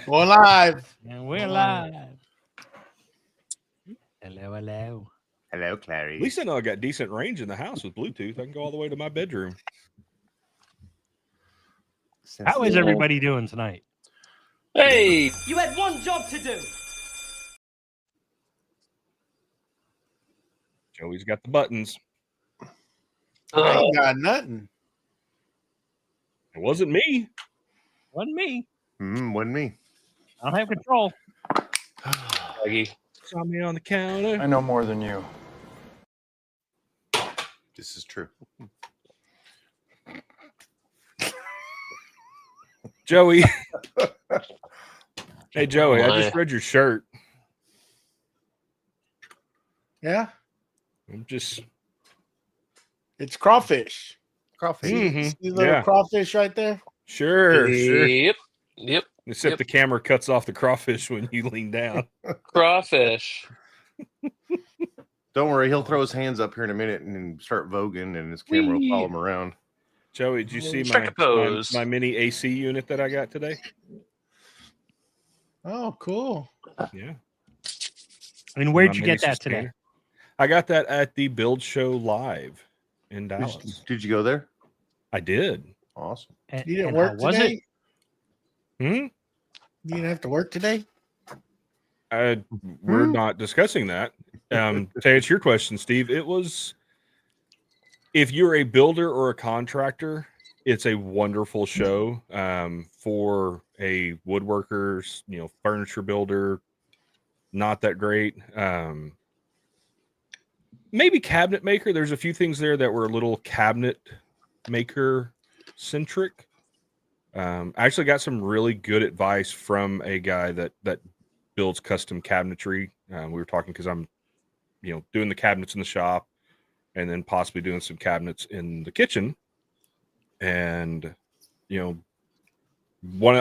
We're live. And we're live. Hello, hello. Hello, At Clary. least I know I got decent range in the house with Bluetooth. I can go all the way to my bedroom. How is everybody doing tonight? Hey, you had one job to do. Joey's got the buttons. I ain't got nothing. It wasn't me. Wasn't me. Wasn't me. I don't have control. Saw me on the counter. I know more than you. This is true. Joey. Hey, Joey, Oh, I just read your shirt. Yeah, I'm just. it's crawfish. Crawfish. Mhm. See the little Yeah. crawfish right there? Sure. Yep. Except Yep. the camera cuts off the crawfish when you lean down. Crawfish. Don't worry, he'll throw his hands up here in a minute and start voguing, and his camera will follow him around. Joey, did you see Strike a pose. my mini AC unit that I got today? Oh, cool. Yeah. And where'd My you mini get that sustainer. today? I got that at the Build Show Live in Dallas. Did you go there? I did. Awesome. And, You didn't and work how was today? it? Hmm? You didn't have to work today? We're not discussing that. To answer your question, Steve, it was, if you're a builder or a contractor, it's a wonderful show. For a woodworkers, furniture builder, not that great. Maybe cabinet maker. There's a few things there that were a little cabinet maker centric. I actually got some really good advice from a guy that builds custom cabinetry. We were talking because I'm, doing the cabinets in the shop, and then possibly doing some cabinets in the kitchen. And I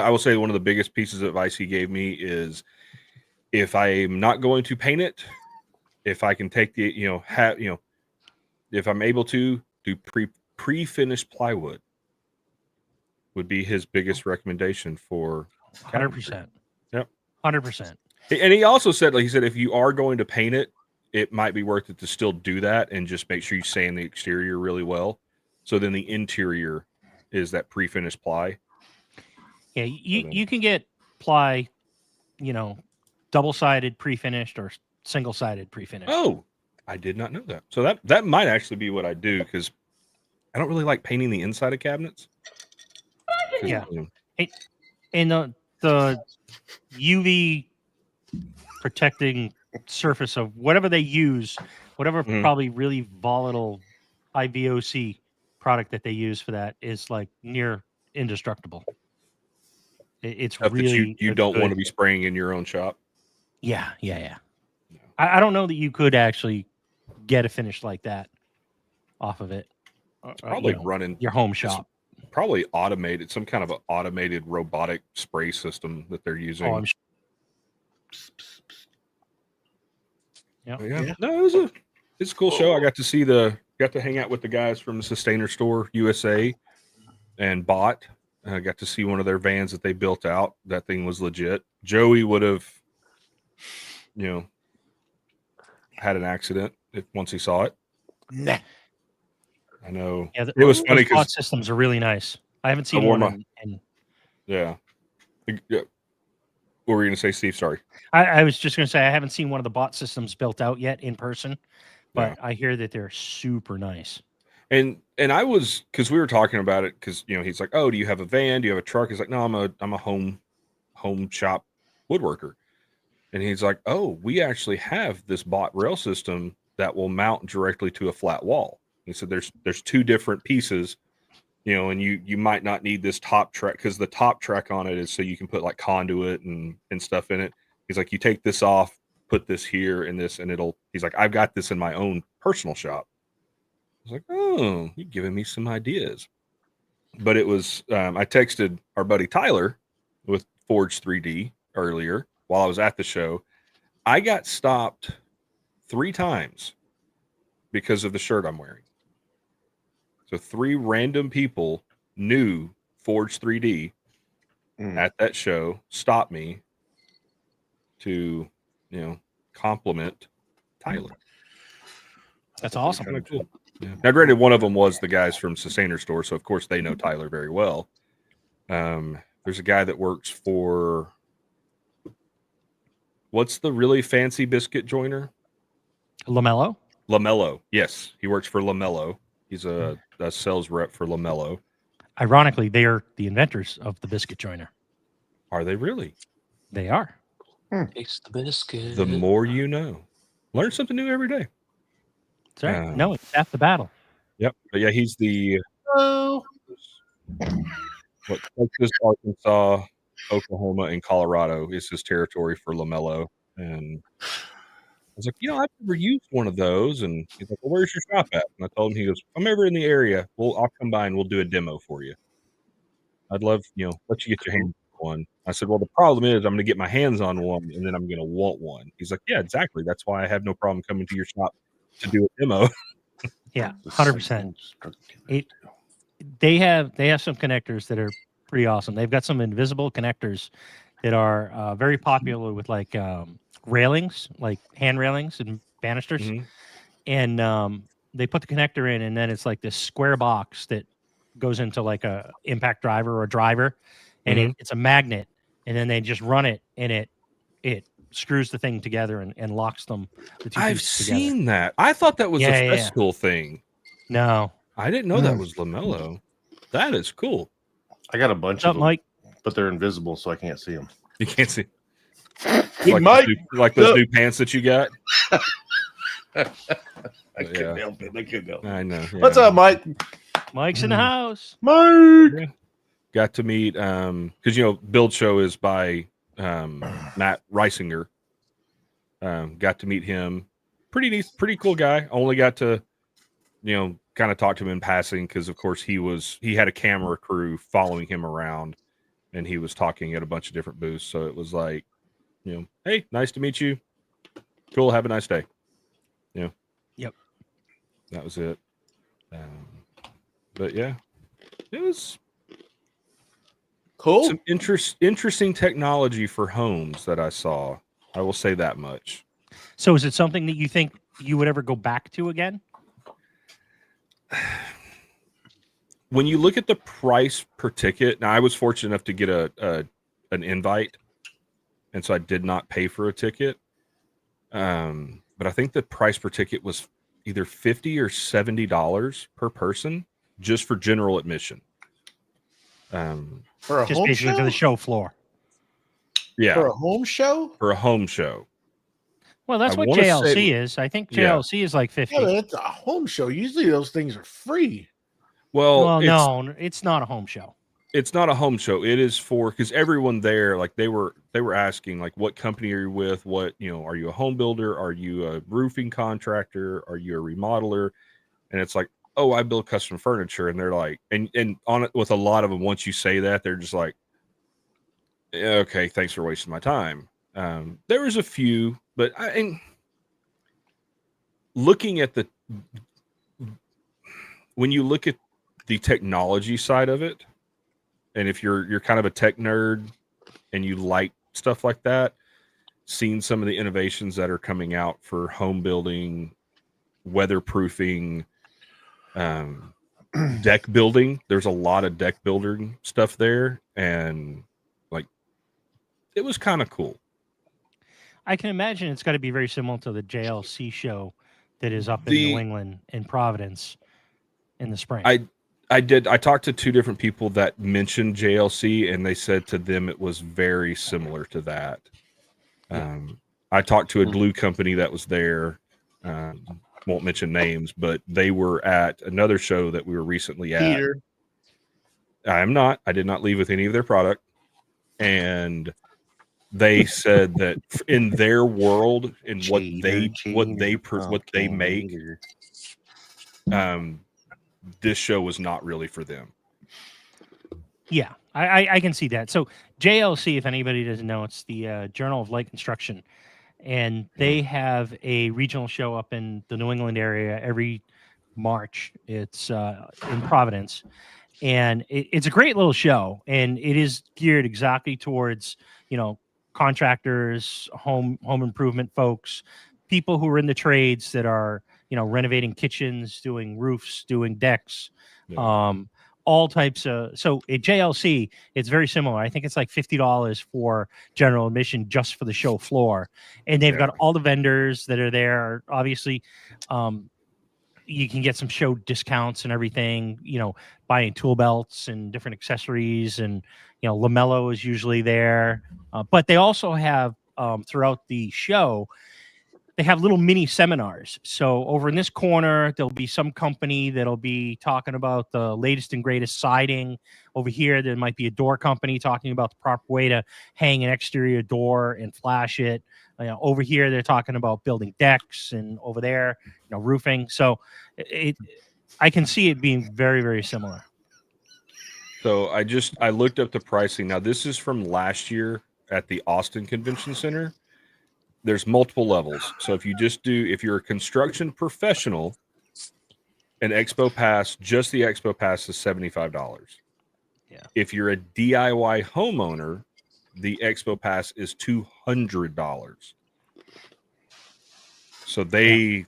will say one of the biggest pieces of advice he gave me is, if I am not going to paint it, if I can take the if I'm able to do pre-finished plywood, would be his biggest recommendation for 100%. Yep. 100%. And he also said, like he said, if you are going to paint it, it might be worth it to still do that and just make sure you sand the exterior really well. So then the interior is that pre-finished ply. Yeah, you can get ply, double-sided pre-finished or single-sided pre-finished. Oh, I did not know that. So that might actually be what I do, because I don't really like painting the inside of cabinets. Yeah. And the UV protecting surface of whatever they use, whatever Mhm. probably really volatile IVOC product that they use for that, is like near indestructible. It's Stuff really that you don't want to be spraying in your own shop. Yeah. I don't know that you could actually get a finish like that off of it. Probably running your home shop. Probably automated, some kind of an automated robotic spray system that they're using. Oh, I'm sure. Yeah. No, it's a cool show. I got to hang out with the guys from the Sustainer Store USA and bought. I got to see one of their vans that they built out. That thing was legit. Joey would have, had an accident once he saw it. Nah. I know. Yeah, it was funny because systems are really nice. I haven't seen wore one. Yeah. What were you going to say, Steve? Sorry. I was just going to say I haven't seen one of the bot systems built out yet in person, but I hear that they're super nice. And I was, because we were talking about it, because he's like, oh, do you have a van? Do you have a truck? He's like, no, I'm a home shop woodworker. And he's like, oh, we actually have this bot rail system that will mount directly to a flat wall. He said there's two different pieces, and you might not need this top track, because the top track on it is so you can put like conduit and stuff in it. He's like, you take this off, put this here and this, and he's like, I've got this in my own personal shop. I was like, oh, you're giving me some ideas. But it was, I texted our buddy Tyler with Forge 3D earlier while I was at the show. I got stopped 3 times because of the shirt I'm wearing. So 3 random people knew Forge 3D at that show stopped me to, compliment Tyler. That's awesome. Kinda cool. Yeah. Now, granted, one of them was the guys from Sustainer Store, so of course they know Tyler very well. There's a guy that works for what's the really fancy biscuit joiner? LaMelo. LaMelo. Yes, he works for LaMelo. He's a sales rep for LaMelo. Ironically, they are the inventors of the biscuit joiner. Are they really? They are. Taste the biscuit. The more you know. Learn something new every day. That's right. No, it's half the battle. Yep. But yeah, he's the Oh, Texas, Arkansas, Oklahoma, and Colorado is his territory for LaMelo. And I was like, I've never used one of those. And he's like, well, where's your shop at? And I told him, he goes, I'm ever in the area. I'll come by and we'll do a demo for you. I'd love, let you get your hands on one. I said, well, the problem is I'm going to get my hands on one and then I'm going to want one. He's like, yeah, exactly. That's why I have no problem coming to your shop to do a demo. Yeah, 100%. They have some connectors that are pretty awesome. They've got some invisible connectors that are very popular with like railings, like hand railings and banisters. Mhm. And they put the connector in, and then it's like this square box that goes into like a impact driver or a driver, and it's a magnet, and then they just run it, and it screws the thing together and locks them. The two I've pieces together. seen that. I thought that was Yeah, a yeah. Festool thing. No, I didn't know that was LaMelo. That is cool. I got a bunch what's of up, them, Mike? but they're invisible, so I can't see them. You can't see. Big Mike. Those new pants that you got. I couldn't couldn't help it. I couldn't help it. I know. What's up, Mike? Mike's in the house. Mike. Got to meet because Build Show is by Matt Reisinger. Got to meet him. Pretty nice, pretty cool guy. Only got to kind of talk to him in passing because of course he had a camera crew following him around and he was talking at a bunch of different booths. So it was like, hey, nice to meet you. Cool, have a nice day. Yep. That was it. But yeah, it was cool. some interesting technology for homes that I saw. I will say that much. So is it something that you think you would ever go back to again? When you look at the price per ticket, now I was fortunate enough to get an invite, and so I did not pay for a ticket. But I think the price per ticket was either $50 or $70 per person just for general admission. For a Just home basically show? for the show floor. Yeah, For a home show? for a home show. Well, that's I what wanna JLC say- is. I think Yeah. JLC is like 50. Yeah, but it's a home show. Usually those things are free. Well, no, it's not a home show. It's not a home show. It is for because everyone there, like they were asking, like, what company are you with? What are you a home builder? Are you a roofing contractor? Are you a remodeler? And it's like, oh, I build custom furniture, and they're like, and on it with a lot of them, once you say that, they're just like, yeah, okay, thanks for wasting my time. There was a few, but looking at when you look at the technology side of it. And if you're kind of a tech nerd and you like stuff like that, seeing some of the innovations that are coming out for home building, weatherproofing, deck building, there's a lot of deck building stuff there. And like, it was kind of cool. I can imagine it's got to be very similar to the JLC show that is up in New England in Providence in the spring. I talked to two different people that mentioned JLC, and they said to them it was very similar to that. I talked to a glue company that was there. Won't mention names, but they were at another show that we were recently at. Peter. I'm not. I did not leave with any of their product. And they said that in their world, in what they make, this show was not really for them. Yeah, I can see that. So JLC, if anybody doesn't know, it's the Journal of Light Construction, and they have a regional show up in the New England area every March. It's in Providence, And it's a great little show, and it is geared exactly towards, contractors, home improvement folks, people who are in the trades that are, renovating kitchens, doing roofs, doing decks, Yeah. all types of. So at JLC, it's very similar. I think it's like $50 for general admission just for the show floor, and they've got all the vendors that are there. Obviously, you can get some show discounts and everything, buying tool belts and different accessories, and LaMelo is usually there, but they also have, throughout the show, they have little mini seminars. So over in this corner, there'll be some company that'll be talking about the latest and greatest siding. Over here, there might be a door company talking about the proper way to hang an exterior door and flash it. Over here, they're talking about building decks, and over there, roofing. So I can see it being very, very similar. So I looked up the pricing. Now this is from last year at the Austin Convention Center. There's multiple levels. So if you're a construction professional, an Expo Pass, just the Expo Pass is $75. Yeah. If you're a DIY homeowner, the Expo Pass is $200. So they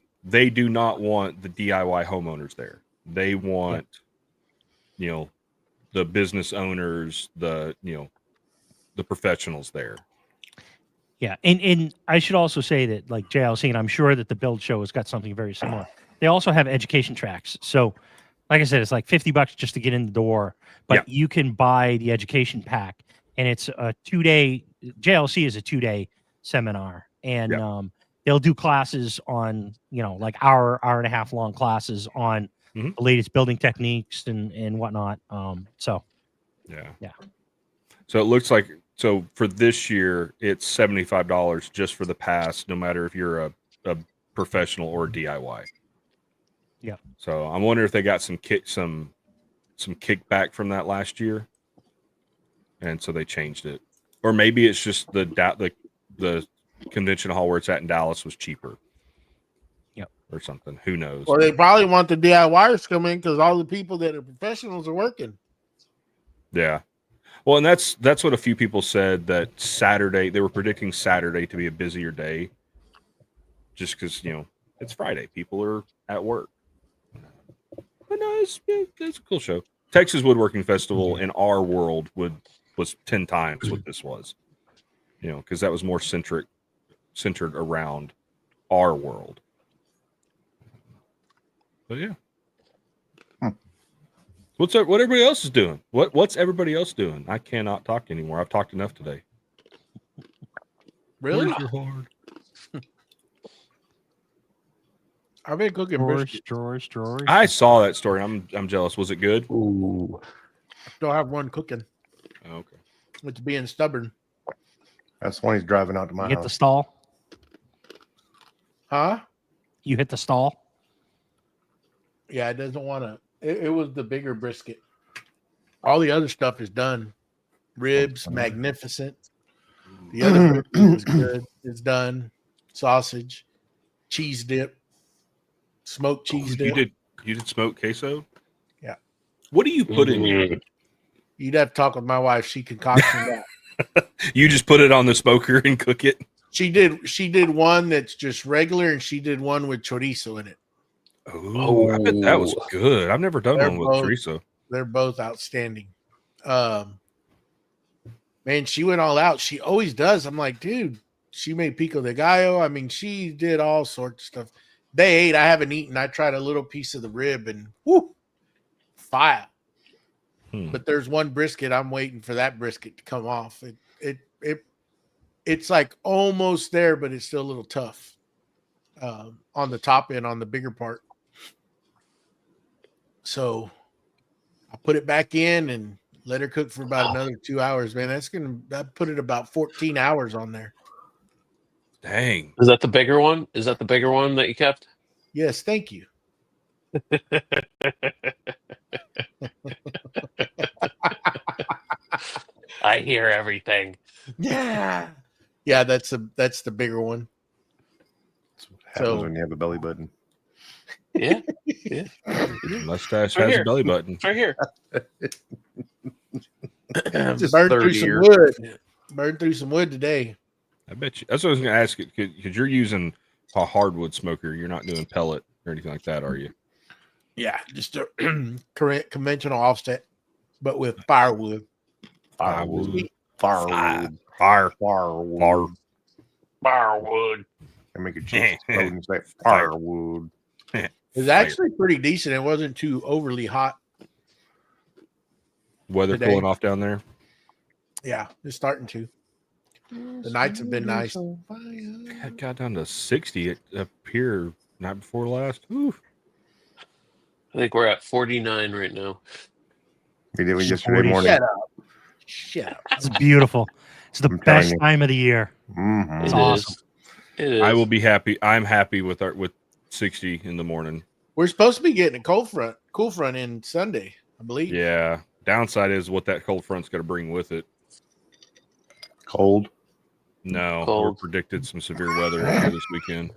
do not want the DIY homeowners there. They want, the business owners, the professionals there. Yeah, and I should also say that, like JLC, and I'm sure that the Build Show has got something very similar. They also have education tracks. So, like I said, it's like $50 just to get in the door, but you can buy the education pack, and it's a 2-day. JLC is a 2-day seminar, and they'll do classes on, like hour and a half long classes on the latest building techniques and whatnot. So it looks like. So for this year, it's $75 just for the pass, no matter if you're a professional or DIY. Yeah. So I'm wondering if they got some kickback from that last year, and so they changed it, or maybe it's just the convention hall where it's at in Dallas was cheaper. Yep. Or something. Who knows? Well, they probably want the DIYers to come in because all the people that are professionals are working. Yeah. Well, and that's what a few people said, that Saturday, they were predicting Saturday to be a busier day just because, it's Friday. People are at work. But no, it's a cool show. Texas Woodworking Festival in our world was 10 times what this was, because that was more centered around our world. But yeah. What everybody else is doing? What's everybody else doing? I cannot talk anymore. I've talked enough today. Really? Hard. I've been cooking drawers. I saw that story. I'm jealous. Was it good? Ooh. Still have one cooking. Oh, okay. It's being stubborn. That's when he's driving out to my You hit house. the stall? Huh? You hit the stall? Yeah, it doesn't want to. It was the bigger brisket. All the other stuff is done. Ribs, magnificent. The other brisket was good. It's done. Sausage, cheese dip, smoked cheese dip. You did smoked queso? Yeah. What do you put in it? You'd have to talk with my wife. She concocted that. You just put it on the smoker and cook it? She did one that's just regular, and she did one with chorizo in it. Oh, I bet that was good. I've never done one with chorizo. They're both outstanding. Man, she went all out. She always does. I'm like, dude, she made pico de gallo. I mean, she did all sorts of stuff. They ate. I haven't eaten. I tried a little piece of the rib, and whoo, fire. But there's one brisket. I'm waiting for that brisket to come off. It's like almost there, but it's still a little tough on the top end, on the bigger part. So I put it back in and let her cook for about another 2 hours, man. That put it about 14 hours on there. Dang. Is that the bigger one? Is that the bigger one that you kept? Yes, thank you. I hear everything. Yeah. Yeah, that's the bigger one. Happens when you have a belly button. Yeah. Mustache Right has here. a belly button. It's right here. Just Burned third through some ear. wood. Burned through some wood today. I bet you. That's what I was going to ask you because you're using a hardwood smoker. You're not doing pellet or anything like that, are you? Yeah, just a current conventional offset, but with firewood. Firewood. Firewood. Fire. Firewood. Firewood. I make a cheese explode and say firewood. It's actually pretty decent. It wasn't too overly hot. Weather today. cooling off down there. Yeah, it's starting to. The nights have been nice. It got down to 60 up here night before last. Ooh. I think we're at 49 right now. We did it yesterday 40s. morning. Shut up. Shut up. It's beautiful. It's the I'm telling best you. time of the year. Mhm. It's It awesome. is. It is. I will be happy. I'm happy with 60 in the morning. We're supposed to be getting a cool front in Sunday, I believe. Yeah. Downside is what that cold front's going to bring with it. Cold. No, Cold. we're predicted some severe weather up here this weekend.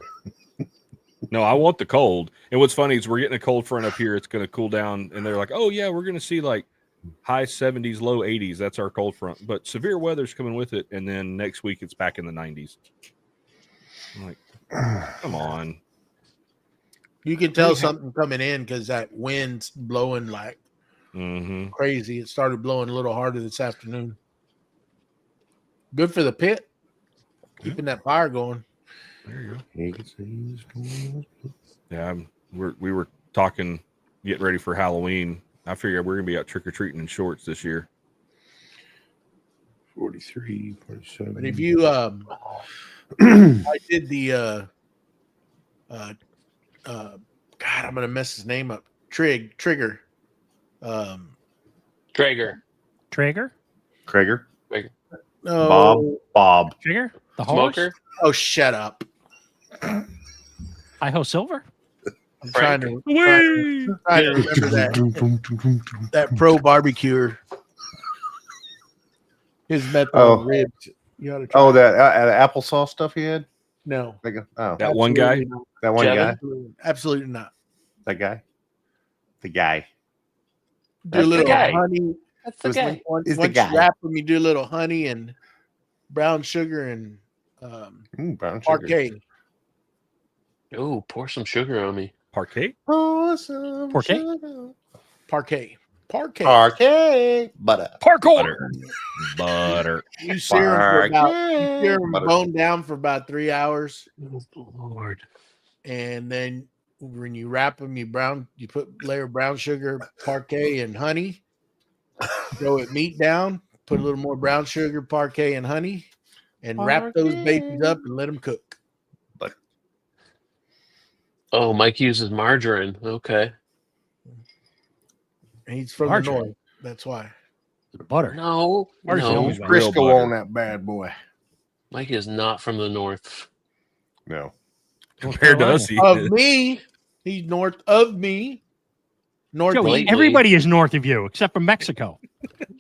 No, I want the cold. And what's funny is we're getting a cold front up here. It's going to cool down. And they're like, oh, yeah, we're going to see like high 70s, low 80s. That's our cold front. But severe weather's coming with it. And then next week it's back in the 90s. I'm like, come on. You can tell something coming in because that wind's blowing like Mm-hmm. crazy. It started blowing a little harder this afternoon. Good for the pit. Keeping that fire going. There you go. Yeah, we were talking, getting ready for Halloween. I figured we're gonna be out trick or treating in shorts this year. 43, 47. But if you I did the God, I'm gonna mess his name up. Trigger. Traeger. Traeger? Krager. No. Bob. Trigger? The horse? Smoker. Oh, shut up. Idaho Silver? I'm Frank. trying to remember that pro barbecuer. His method on ribs. You ought to try. Oh, that applesauce stuff he had? No. That one guy? Absolutely not. That one Jevin? guy? Absolutely not. That guy? The guy. Do a That's the little guy. honey. That's the Was guy. Once Is the you guy. wrap them, you do a little honey and brown sugar and Brown sugar. parquet. Oh, pour some sugar on me. Parquet? Awesome. Parquet? sugar. Parquet. Parquet. Butter. Butter. Butter. You sear them for about sear 'em Butter. bone down for about 3 hours, Oh, Lord. and then when you wrap them, you put layer of brown sugar, parquet, and honey. Throw it meat down. Put a little more brown sugar, parquet, and honey, and wrap those babies up and let them cook. Oh, Mike uses margarine. Okay. And he's from Margarine. the north. That's why. Butter. No. Margarine No. always went. Real Crisco butter. on that bad boy. Mike is not from the north. No. Compared to us, he Of is. me, he's north of me. North. Joey, Lately- everybody is north of you except for Mexico.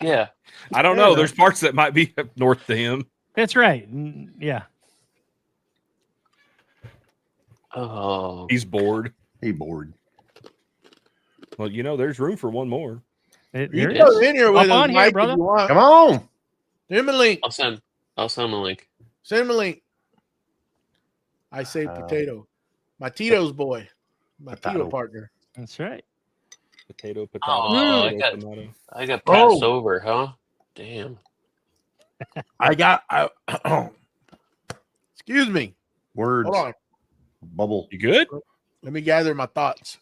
Yeah. I don't know. There's parts that might be up north to him. That's right. Yeah. Oh. He's bored. He bored. Well, there's room for one more. You There can it is. go in here Up with us, on here, Mike, brother. if you want. Come on. Send him a link. I'll send a link. Send him a link. I say potato. My Tito's boy. My Potato. Tito partner. That's right. Potato, potato, Oh, potato, tomato. I got passed Oh. over, huh? Damn. Excuse me. Words. Hold on. Bubble. You good? Let me gather my thoughts.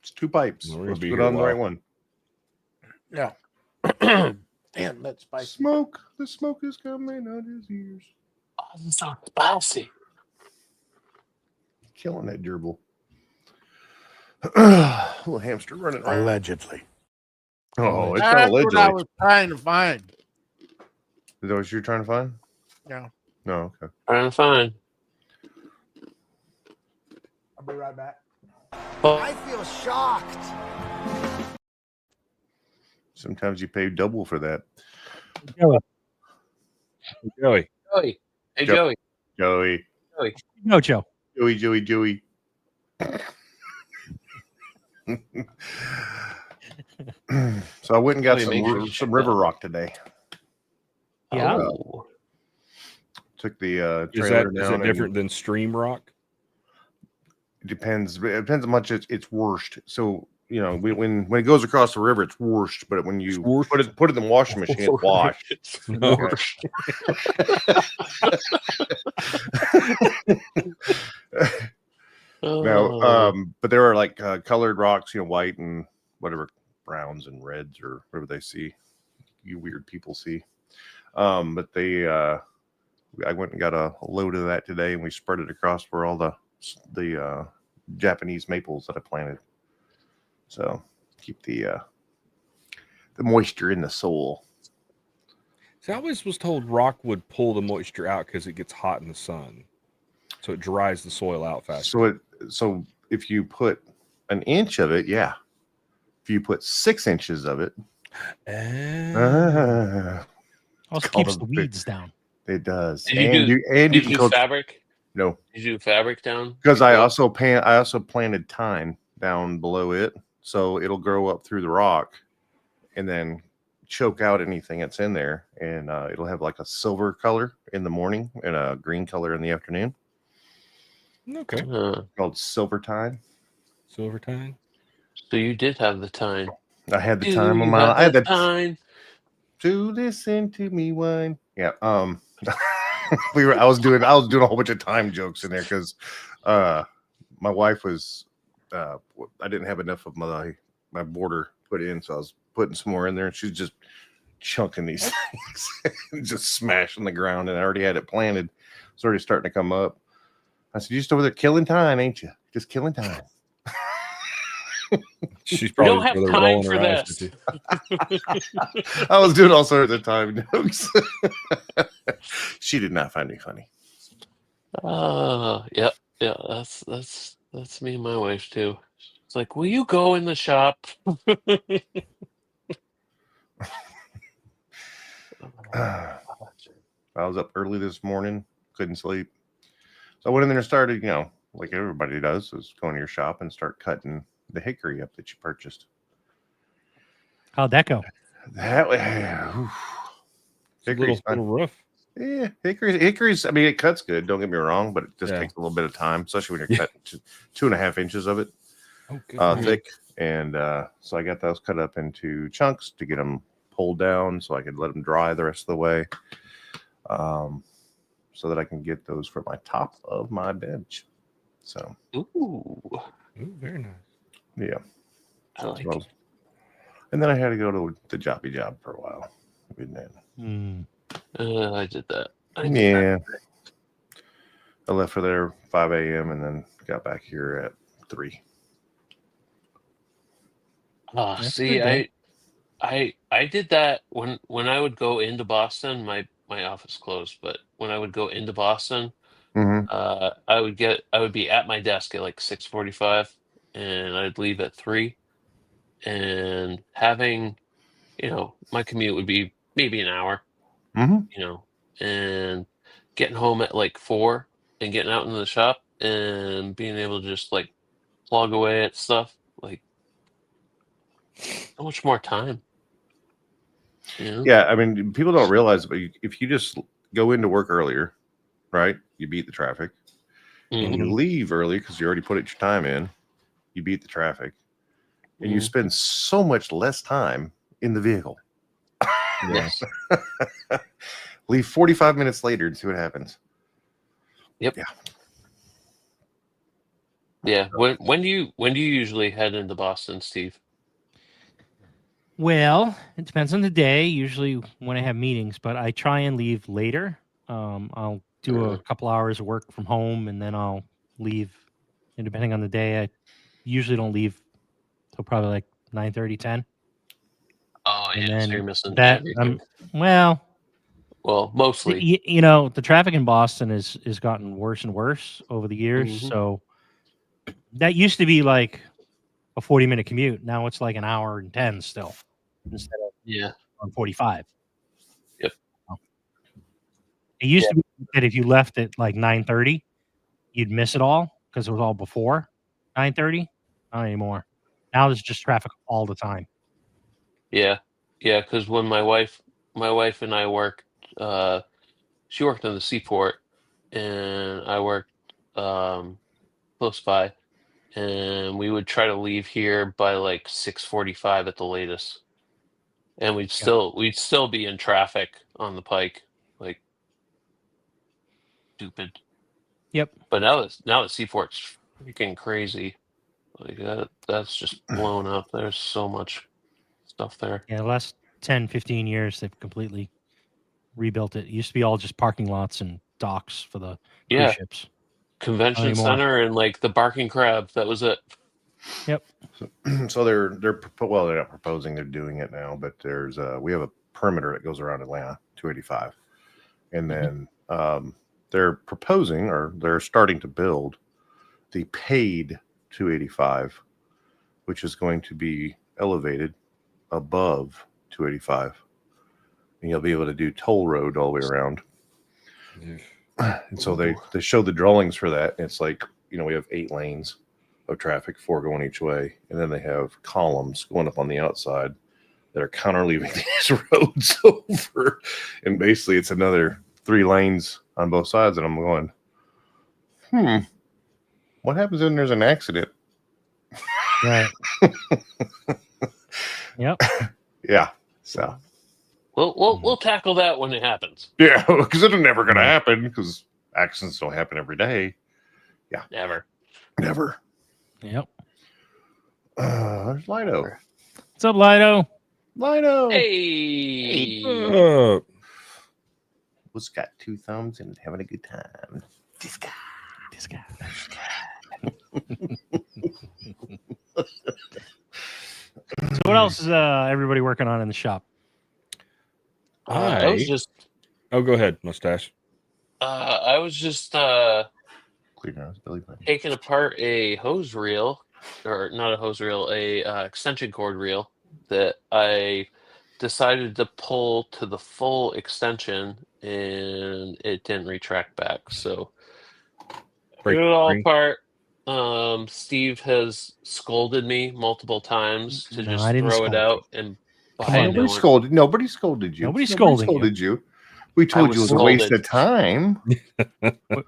It's 2 pipes. Well, we're gonna Let's be put here a on the while. right one. Yeah. Damn, that's spicy. Smoke. The smoke is coming out his ears. Oh, this is so spicy. Killing that gerbil. Little hamster running around. Allegedly. Oh, it's not That's what I allegedly. was trying to find. Is that what you're trying to find? Yeah. No, okay. Trying to find. I'll be right back. Oh, feel shocked. Sometimes you pay double for that. Joey. Joey. Hey, Joe. Joey. Joey. No, Joe. Joey. So I went and got Oh, you make sure you some check river that. rock today. Yeah. Oh. Took the Is trailer that is down. it different than stream rock? It depends how much it's washed. So when it goes across the river, it's washed. But when you washed? put it in the washing machine, it's washed. It's No. worst. No, Oh. but there are like colored rocks, white and whatever, browns and reds or whatever they see. You weird people see. But I went and got a load of that today, and we spread it across where all the Japanese maples that I planted. So keep the moisture in the soil. See, I always was told rock would pull the moisture out because it gets hot in the sun, so it dries the soil out faster. So if you put an inch of it, yeah. If you put 6 inches of it, Also called keeps a the big- weeds down. it does. Did you And you Did can you go do fabric? no, Did you do fabric down? because I before? also planted thyme down below it, so it'll grow up through the rock, and then choke out anything that's in there, and it'll have like a silver color in the morning and a green color in the afternoon, Okay, called silver thyme. silver time. So you did have the time. I had the Do time of you my have life. I had the the time? to listen to me whine. Yeah. I was doing a whole bunch of time jokes in there because my wife was I didn't have enough of my border put in, so I was putting some more in there, and she's just chunking these things and just smashing the ground, and I already had it planted. It's already starting to come up. I said, "You're just over there killing time, ain't you? Just killing time." She's We probably don't have over there time rolling for her eyes this. at you. I was doing all sorts of time jokes. She did not find me funny. Yeah. That's me and my wife too. It's like, will you go in the shop? I was up early this morning, couldn't sleep. So I went in there and started, like everybody does, is go in your shop and start cutting the hickory up that you purchased. How'd that go? That way, It's a hickory's fun. little rough. Yeah, hickory's, I mean, it cuts good, don't get me wrong, but it just Yeah. takes a little bit of time, especially when you're cutting 2.5 inches of it Oh, good. thick. And so I got those cut up into chunks to get them pulled down so I could let them dry the rest of the way. So that I can get those for my top of my bench. So, Ooh, Ooh, very nice. yeah. I like So- it. and then I had to go to the jobby job for a while. And then, I did that. I did that. yeah. I left for there 5 a.m. and then got back here at 3. Oh, That's see, good, I did that when I would go into Boston. My office closed, but when I would go into Boston, Mm-hmm. I would be at my desk at like 6:45, and I'd leave at 3. And having, my commute would be maybe an hour, Mm-hmm. and getting home at like 4 and getting out into the shop and being able to just like plug away at stuff, like so much more time. Yeah, I mean, people don't realize, but if you just go into work earlier, right, you beat the traffic. And Mhm. you leave early because you already put your time in, you beat the traffic. And you Mhm. spend so much less time in the vehicle. Yes. Leave 45 minutes later and see what happens. Yep. Yeah. Yeah. When do you usually head into Boston, Steve? Well, it depends on the day. Usually when I have meetings, but I try and leave later. I'll do a couple hours of work from home, and then I'll leave. And depending on the day, I usually don't leave till probably like 9:30, 10. Oh And yeah, so then you're missing that everything. well, Well, mostly. the traffic in Boston is gotten worse and worse over the years. Mhm. So that used to be like a 40-minute commute. Now it's like an hour and 10 still instead of Yeah. on 45. Yep. It used to be that if you left at like 9:30, you'd miss it all because it was all before 9:30. Not anymore. Now there's just traffic all the time. Yeah, because when my wife and I worked, she worked in the seaport, and I worked close by, and we would try to leave here by like 6:45 at the latest, and we'd still be in traffic on the pike, like stupid. Yep. But now the seaport's freaking crazy. Like that's just blown up. There's so much stuff there. Yeah, the last 10, 15 years, they've completely rebuilt it. It used to be all just parking lots and docks for the cruise Yeah, ships. convention anymore. center and like the Barking Crab. That was it. Yep. So they're not proposing, they're doing it now, but there's we have a perimeter that goes around Atlanta 285, and then they're proposing, or they're starting to build the paid 285, which is going to be elevated above 285, and you'll be able to do toll road all the way around. And so they show the drawings for that, and it's like, we have 8 lanes of traffic, 4 going each way, and then they have columns going up on the outside that are counter leaving these roads over, and basically it's another 3 lanes on both sides, and I'm going, what happens when there's an accident? Right. Yep. Yeah, so We'll tackle that when it happens. yeah, because it's never going to happen, because accidents don't happen every day. Never. Yep. There's Lido. What's up, Lido? Hey. Who's got 2 thumbs and having a good time? This guy. So what else is everybody working on in the shop? I was just. Oh, go ahead, mustache. I was just Clear nose, belly button. taking apart a hose reel, or not a hose reel, a extension cord reel that I decided to pull to the full extension, and it didn't retract back. So Break took it the all ring. apart. Steve has scolded me multiple times to No, just I didn't throw it scold out and buy Come a on, new Nobody one. scolded. Nobody scolded you. Nobody's scolding you. We told was you it was a waste scolded. of time.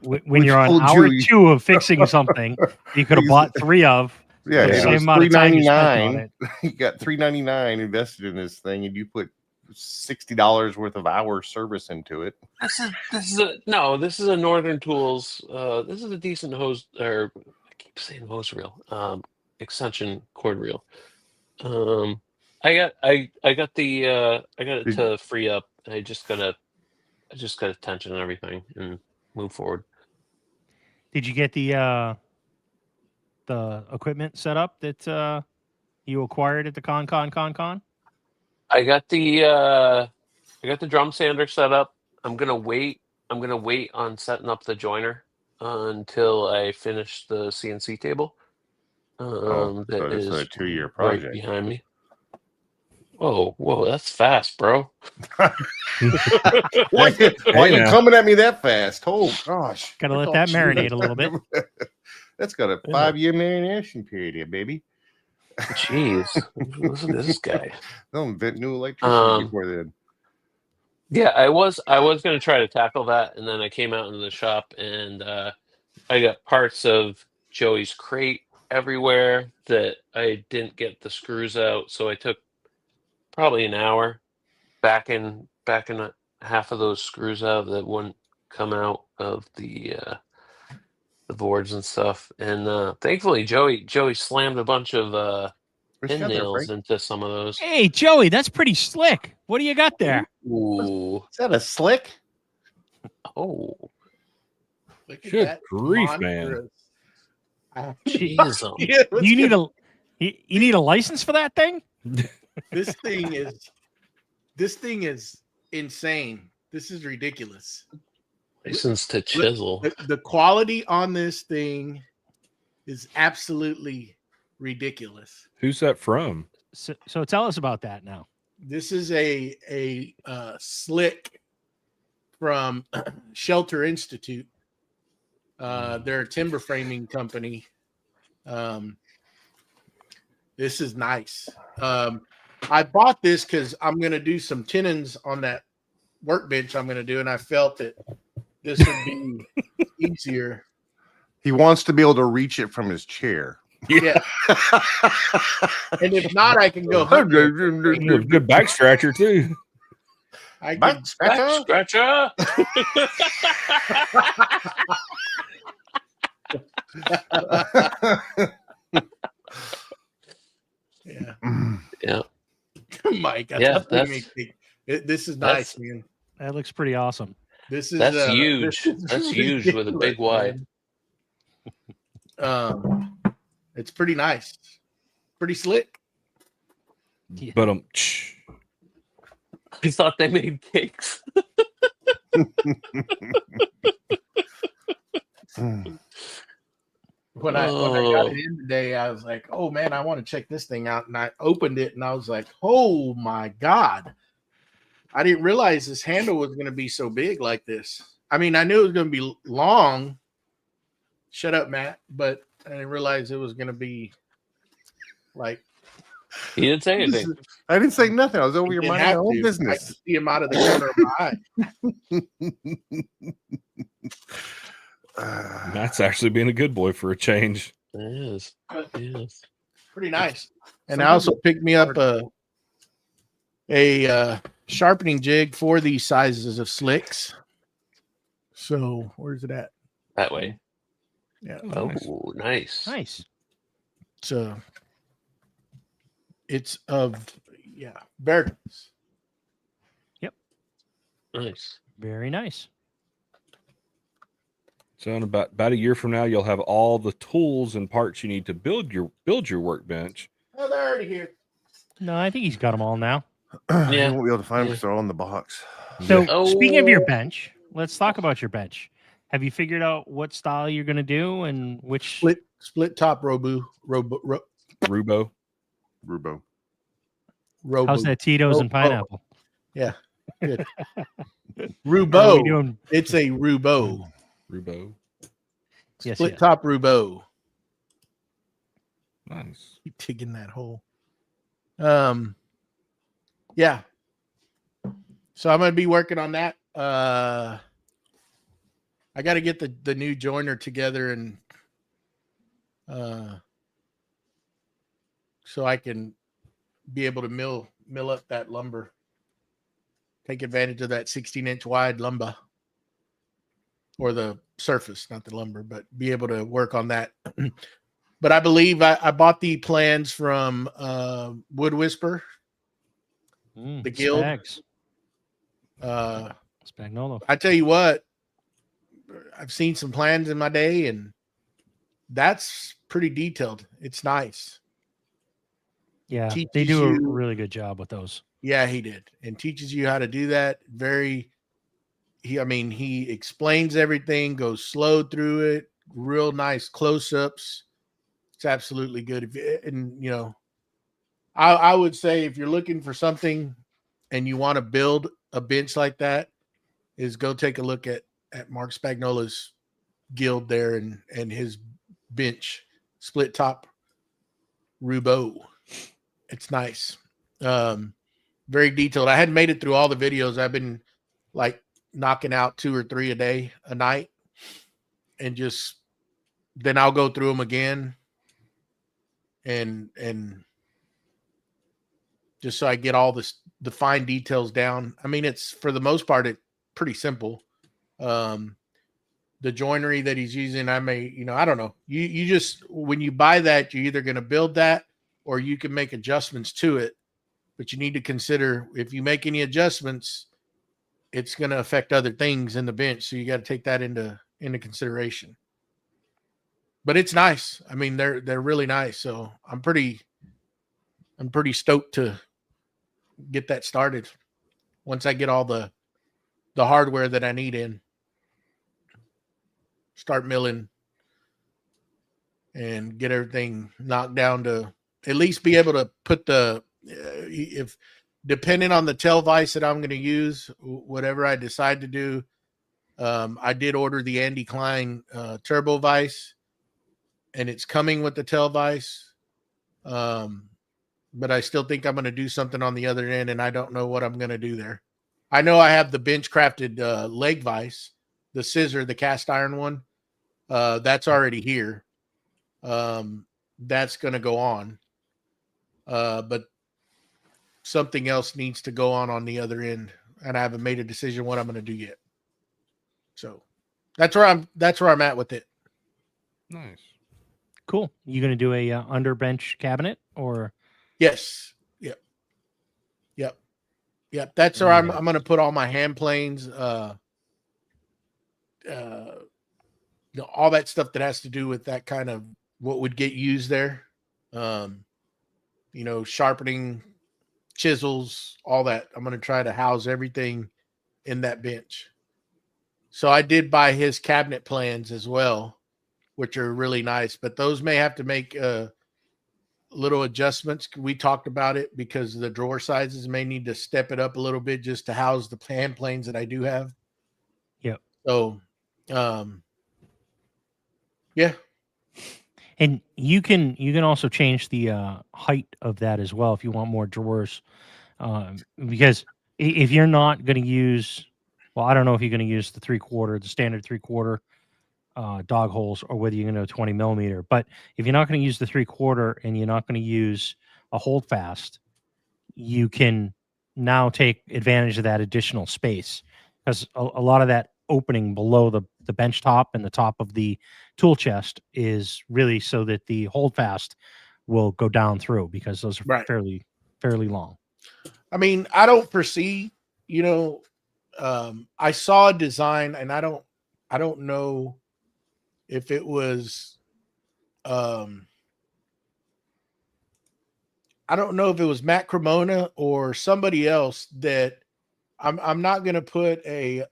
When you're on told hour you- 2 of fixing something, you could have bought 3 of. Yeah, the it same was amount of time you spent on $3.99. it. You got $3.99 invested in this thing, and you put $60 worth of hour service into it. This is a Northern Tools. This is a decent hose, or I keep saying hose reel. Extension cord reel. I got it to free up. I just gotta tension and everything and move forward. Did you get the equipment set up that you acquired at the con? I got the drum sander set up. I'm gonna wait on setting up the joiner until I finish the CNC table. So That this is a is 2-year right project. behind me. Whoa, that's fast, bro. Why Hey, you now. coming at me that fast? Oh gosh! Gotta let that marinate a little bit. That's got a Yeah. 5-year marination period here, baby. Jeez, listen to this guy. They'll invent new electricity before then. Yeah, I was gonna try to tackle that, and then I came out into the shop, and I got parts of Joey's crate everywhere that I didn't get the screws out, so I took probably an hour backing half of those screws out that wouldn't come out of the boards and stuff. And thankfully, Joey slammed a bunch of What you pin got there, nails Frank? into some of those. Hey, Joey, that's pretty slick. What do you got there? Ooh, Is that a slick? oh, Look at Good that grief, monstrous- jeez, Yeah, let's You get- you need a license for that thing? This thing is insane. This is ridiculous. license to chisel. The quality on this thing is absolutely ridiculous. Who's that from? So tell us about that now. This is a slick from Shelter Institute. They're a timber framing company. This is nice. I bought this because I'm going to do some tenons on that workbench I'm going to do, and I felt that this would be easier. He wants to be able to reach it from his chair. Yeah. And if not, I can go Good back scratcher too. I can, Back scratcher? Scratcher. yeah. Yeah. Mike, Yeah, this is nice, man. That looks pretty awesome. This is That's huge. this is That's huge with a big ridiculous, Y. man. It's pretty nice, pretty slick. Yeah. But I thought they made cakes. When I got it in today, I was like, "Oh man, I want to check this thing out." And I opened it, and I was like, "Oh my god!" I didn't realize this handle was going to be so big like this. I mean, I knew it was going to be long. Shut up, Matt. But I didn't realize it was going to be like. He didn't say anything. I didn't say nothing. I was over your Didn't minding my have own to. I business. could see him out of the corner of my eye. Matt's actually being a good boy for a change. It is. It is. Pretty nice. And I also picked me up a sharpening jig for these sizes of slicks. So where's it at? That way. Yeah. Oh, Nice. nice. Nice. So it's of Verdants. Nice. Very nice. So in about a year from now, you'll have all the tools and parts you need to build your workbench. Oh, they're already here. No, I think he's got them all now. You won't be able to find them because they're all in the box. So speaking of your Oh. bench, let's talk about your bench. Have you figured out what style you're going to do and which? Split top Robo. Rubo. How's that Tito's and Robo. pineapple? Yeah. Good. Or are Rubo. we doing- It's a Rubo. Rubo. Yes, Split yes. top Rubo. Nice. Keep digging that hole. Yeah. So I'm gonna be working on that. I got to get the new joiner together and so I can be able to mill up that lumber. Take advantage of that 16-inch wide lumber, or the surface, not the lumber, but be able to work on that. But I believe I bought the plans from Wood Whisper, the guild. Spags. Spagnolo. I tell you what, I've seen some plans in my day, and that's pretty detailed. It's nice. Yeah, Teaches they do a you- really good job with those. Yeah, he did, and teaches you how to do that. He explains everything, goes slow through it, real nice close-ups. It's absolutely good. I would say if you're looking for something and you want to build a bench like that, is go take a look at Mark Spagnola's guild there and his bench, split top Rubo. It's nice. Very detailed. I hadn't made it through all the videos. I've been like knocking out 2 or 3 a night, and just then I'll go through them again and just so I get all the fine details down. I mean, it's for the most part it's pretty simple. The joinery that he's using, I don't know. You just, when you buy that, you're either going to build that or you can make adjustments to it. But you need to consider, if you make any adjustments, it's going to affect other things in the bench. So you got to take that into consideration. But it's nice. I mean, they're really nice. So I'm pretty stoked to get that started once I get all the hardware that I need in. Start milling and get everything knocked down to at least be able to put if depending on the tail vise that I'm going to use, whatever I decide to do. I did order the Andy Klein turbo vise, and it's coming with the tail vise. But I still think I'm going to do something on the other end, and I don't know what I'm going to do there. I know I have the bench crafted leg vise, the scissor, the cast iron one. That's already here. That's going to go on. But something else needs to go on the other end, and I haven't made a decision what I'm going to do yet. So that's where I'm at with it. Nice. Cool. You going to do a under bench cabinet or? Yes. Yep. That's where I'm going to put all my hand planes, all that stuff that has to do with that kind of what would get used there. Sharpening, chisels, all that. I'm going to try to house everything in that bench. So I did buy his cabinet plans as well, which are really nice, but those may have to make little adjustments. We talked about it because the drawer sizes may need to step it up a little bit just to house the hand planes that I do have. Yep. So, yeah. And you can also change the height of that as well if you want more drawers, because if you're not going to use, well, I don't know if you're going to use the standard 3/4 dog holes, or whether you're going to 20 millimeter. But if you're not going to use the 3/4 and you're not going to use a holdfast, you can now take advantage of that additional space, because a lot of that opening below the bench top and the top of the tool chest is really so that the holdfast will go down through, because those are Right. fairly long. I mean, I don't foresee, I saw a design, and I don't know if it was, I don't know if it was Matt Cremona or somebody else that I'm not going to put a,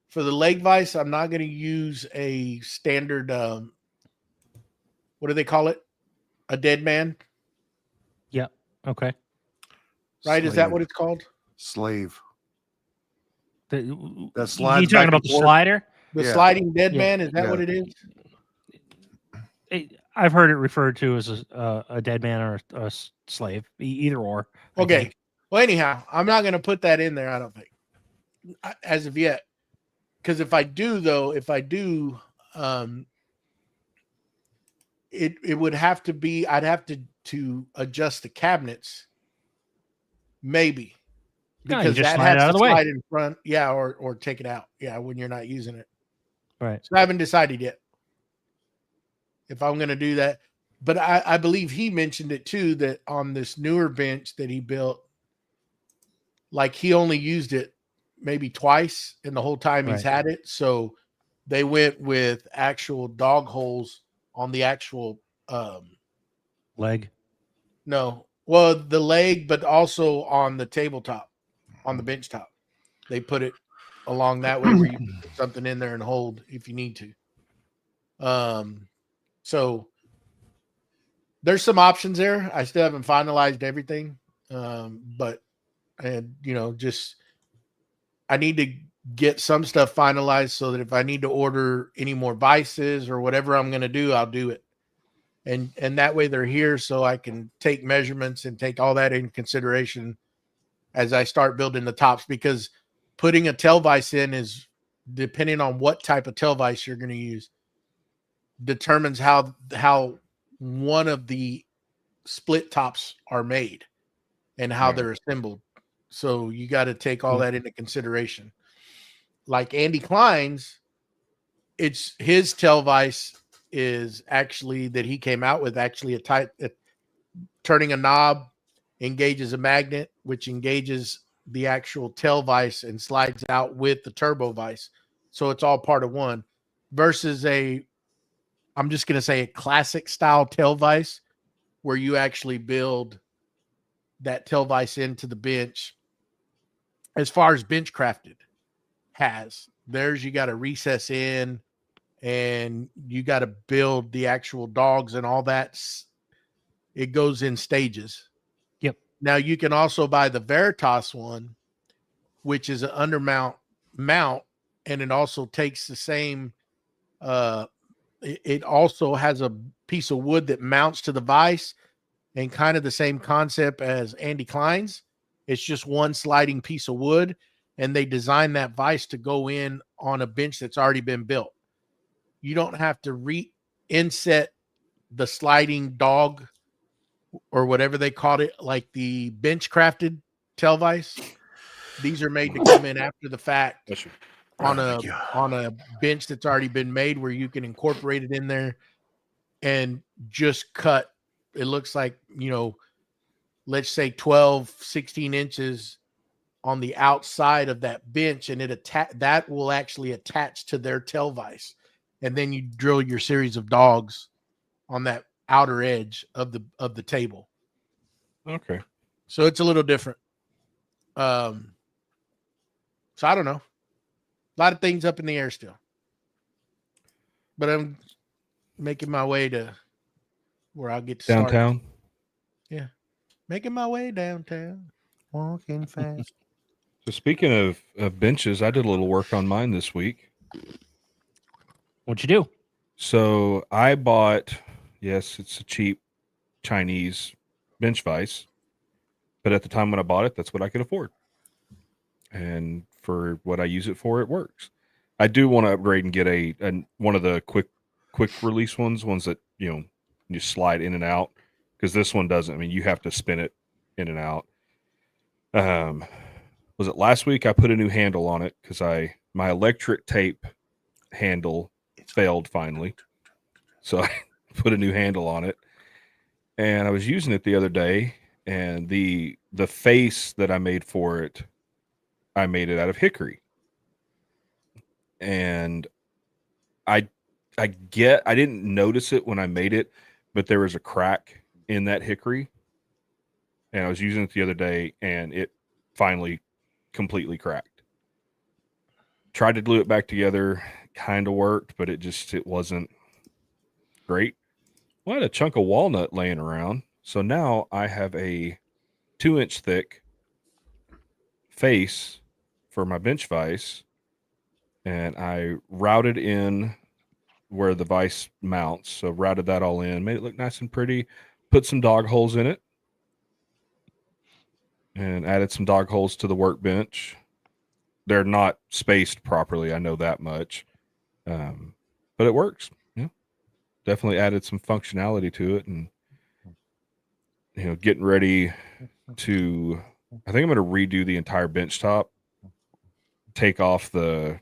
for the leg vise, I'm not going to use a standard, what do they call it? A dead man. Yeah. Okay. Right. Is that what it's called? Slave. That That you slides talking back about and the forth? slider? The Yeah. sliding dead Yeah. man. Is that Yeah. what it is? I've heard it referred to as a dead man or a slave, either or. I Okay. think. Well, anyhow, I'm not going to put that in there, I don't think, as of yet. Because if I do, it would have to be, I'd have to adjust the cabinets, maybe, No, you because just that slide it has out to of the way. slide in front, yeah, or take it out, yeah, when you're not using it. Right. So I haven't decided yet if I'm going to do that. But I believe he mentioned it too, that on this newer bench that he built, like he only used it maybe twice in the whole time he's Right. had it. So they went with actual dog holes on the actual, Leg. no, well, the leg, but also on the tabletop, on the bench top. They put it along that way where you can put something in there and hold if you need to. So there's some options there. I still haven't finalized everything. But just I need to get some stuff finalized so that if I need to order any more vices or whatever I'm going to do, I'll do it. And that way they're here so I can take measurements and take all that in consideration as I start building the tops, because putting a tail vise in is, depending on what type of tail vise you're going to use, determines how one of the split tops are made and how they're assembled. So you got to take all that into consideration. Like Andy Klein's, it's his tail vise is actually that he came out with actually turning a knob engages a magnet, which engages the actual tail vise and slides out with the turbo vise. So it's all part of one, versus I'm just going to say a classic style tail vise where you actually build that tail vise into the bench. As far as bench crafted theirs, you got to recess in and you got to build the actual dogs and all that. It goes in stages. Yep. Now you can also buy the Veritas one, which is an undermount mount, and it also takes the same it also has a piece of wood that mounts to the vise, and kind of the same concept as Andy Klein's. It's just one sliding piece of wood, and they designed that vise to go in on a bench that's already been built. You don't have to re-inset the sliding dog or whatever they called it, like the bench crafted tail vise. These are made to come in after the fact on a bench that's already been made, where you can incorporate it in there and just cut. It looks like, let's say 12, 16 inches on the outside of that bench, and that will actually attach to their tail vise. And then you drill your series of dogs on that outer edge of the table. Okay. So it's a little different. So I don't know. A lot of things up in the air still. But I'm making my way to where I'll get to start. Downtown. Yeah. Making my way downtown. Walking fast. So speaking of benches, I did a little work on mine this week. What'd you do? So I bought, yes, it's a cheap Chinese bench vise, but at the time when I bought it, that's what I could afford. And for what I use it for, it works. I do want to upgrade and get a one of the quick release ones that, you slide in and out, because this one doesn't. I mean, you have to spin it in and out. Was it last week I put a new handle on it because my electric tape handle failed finally. So I put a new handle on it, and I was using it the other day, and the face that I made for it, I made it out of hickory. And I didn't notice it when I made it, but there was a crack in that hickory, and I was using it the other day, and it finally completely cracked. Tried to glue it back together, kind of worked, but it wasn't great. Well, I had a chunk of walnut laying around, so now I have a 2-inch thick face for my bench vise, and I routed in where the vise mounts. So routed that all in, made it look nice and pretty, put some dog holes in it, and added some dog holes to the workbench. They're not spaced properly, I know that much, but it works. Definitely added some functionality to it, and getting ready to, I think I'm going to redo the entire bench top, take off the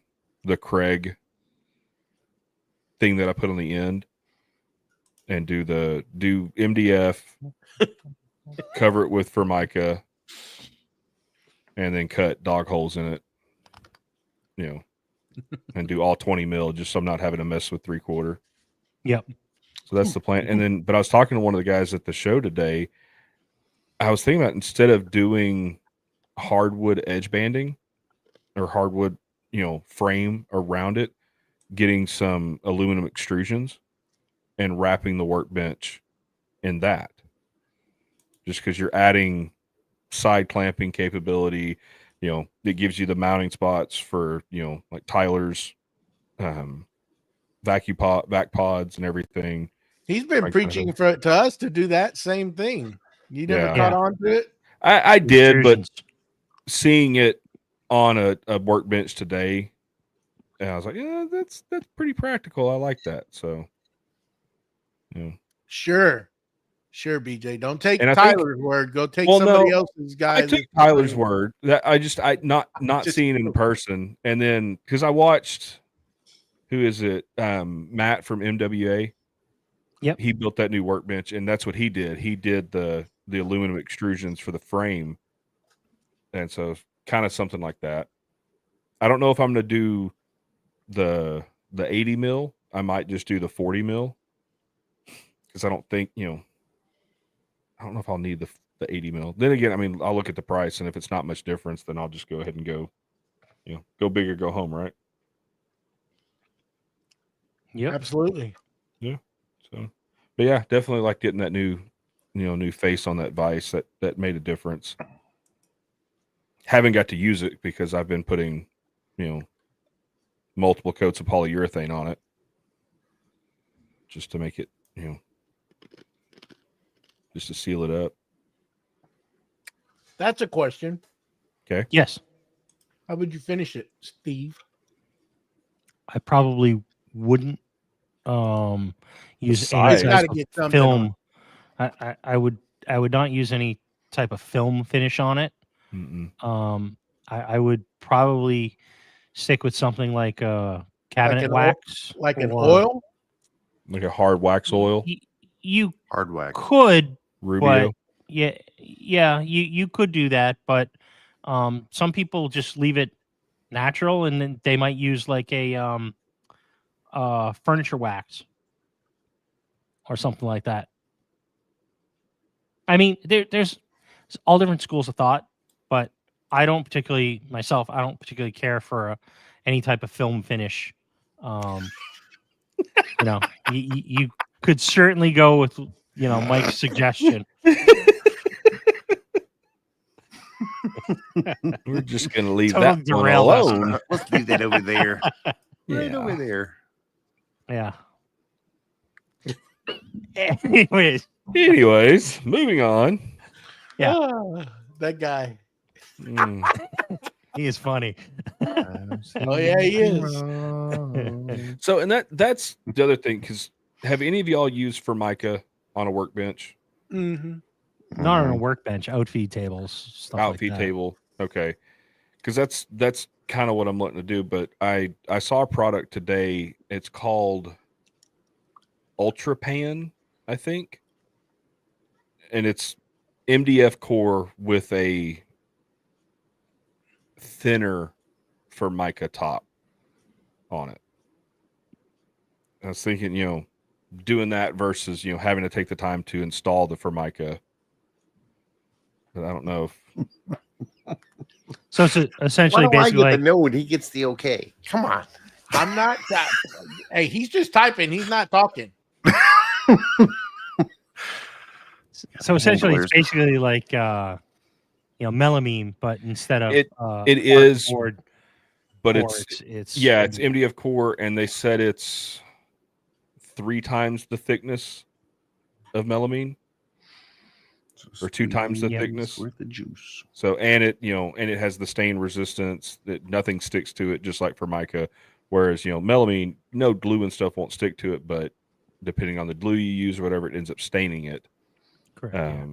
Craig thing that I put on the end, and do MDF, cover it with Formica, and then cut dog holes in it, and do all 20 mil, just so I'm not having to mess with 3/4. Yep. So that's the plan. And then, but I was talking to one of the guys at the show today. I was thinking about, instead of doing hardwood edge banding or hardwood, frame around it, getting some aluminum extrusions and wrapping the workbench in that. Just because you're adding side clamping capability, it gives you the mounting spots for, like Tyler's vacuum vac pods and everything. He's been preaching to us to do that same thing. You never caught on to it? I did, but Extrusions. seeing it on a workbench today, and I was like, yeah, that's pretty practical. I like that. So, Sure, BJ. Don't take And I Tyler's word. Go take somebody else's guy. I took Tyler's word. That I not seeing it in person, and then because I watched, who is it? Matt from MWA. Yep. He built that new workbench, and that's what he did. He did the aluminum extrusions for the frame, and so kind of something like that. I don't know if I'm going to do the 80 mil. I might just do the 40 mil, because I don't think, I don't know if I'll need the 80 mil. Then again, I mean, I'll look at the price, and if it's not much difference, then I'll just go ahead and go big or go home, right? Yep. Absolutely. Yeah. So, but yeah, definitely like getting that new face on that vise. That made a difference. Haven't got to use it because I've been putting, multiple coats of polyurethane on it. just to make it, just to seal it up. That's a question. Yes, How would you finish it, Steve? I probably wouldn't use Besides- any Gotta type of get something film. I would not use any type of film finish on it. Mm-mm. I would probably stick with something like cabinet an wax, Like an or- oil? Like a hard wax oil, You Hard wax. could, Rubio. but yeah, you could do that, but some people just leave it natural, and then they might use like a furniture wax or something like that. I mean, there's all different schools of thought, but I don't particularly care for any type of film finish. You could certainly go with Mike's suggestion. We're just gonna leave Total that one derailed us. alone. Let's leave that over there. Right Yeah. over there. Yeah. Anyways, Moving on. Yeah. Ah, that guy. Mm. he is funny. Oh, yeah, he is. So, and that's the other thing, because have any of y'all used Formica on a workbench? Mm-hmm. Not on a workbench, outfeed tables, stuff Outfeed like that. table. Okay. Because that's kind of what I'm looking to do. But I saw a product today. It's called Ultra Pan, I think. And it's MDF core with a thinner Formica top on it. I was thinking, doing that versus, having to take the time to install the Formica. But I don't know if So it's essentially Why do I basically get like the no and he gets the okay? Come on. I'm not. Hey, he's just typing. He's not talking. so essentially it's Handlers. basically like melamine, but instead of it is, board, but core, it's it's it's MDF core, and they said it's 3 times the thickness of melamine, or 2 times the Yeah. thickness. Worth the juice. So, and it has the stain resistance that nothing sticks to it, just like Formica. Whereas, melamine, no glue and stuff won't stick to it, but depending on the glue you use or whatever, it ends up staining it. correct. Yeah.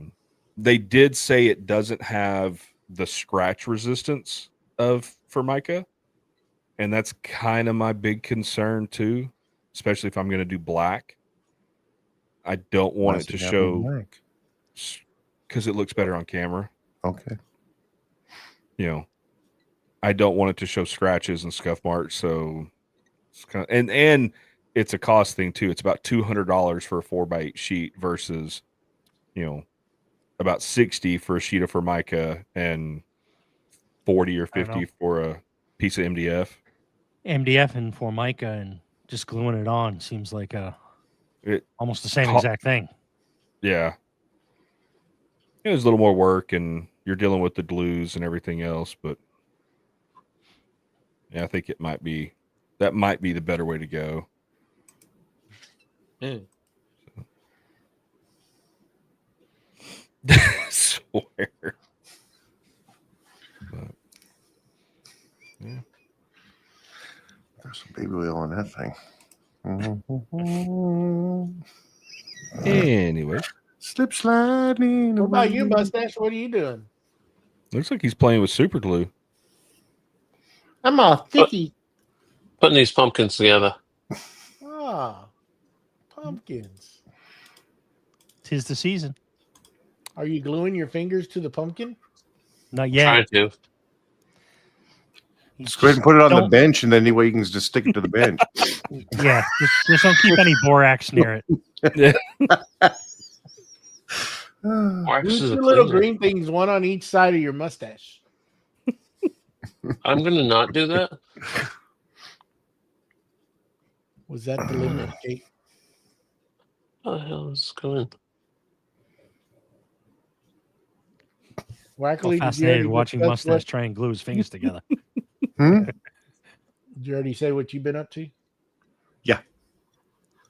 They did say it doesn't have the scratch resistance of Formica, and that's kind of my big concern too, especially if I'm going to do black. I don't want it to show, because it looks better on camera. Okay. I don't want it to show scratches and scuff marks. So it's kind of, and it's a cost thing too. It's about $200 for a 4x8 sheet versus, about $60 for a sheet of Formica and $40 or $50 for a piece of MDF. MDF and Formica and just gluing it on seems like almost the same Co- exact thing. Yeah. It was a little more work, and you're dealing with the glues and everything else, but yeah, I think that might be the better way to go. Mm. Swear. But, yeah. There's some baby oil on that thing. Anyway, Slip sliding. What about you, away. Mustache? What are you doing? looks like he's playing with super glue. I'm all thicky. Putting these pumpkins together. Ah, pumpkins. 'Tis the season. Are you gluing your fingers to the pumpkin? Not yet. Trying to. Just go ahead and put it on the Don't- bench, and then anyway you can just stick it to the bench. Yeah, just don't keep any borax near it. Wax Use is a your little cleaner. green things, one on each side of your mustache. I'm going to not do that. Was that the limit, Kate? What the hell is going? I'm Wackly, did you fascinated already watching discuss Mustache try and glue his fingers together. Hmm? Did you already say what you've been up to?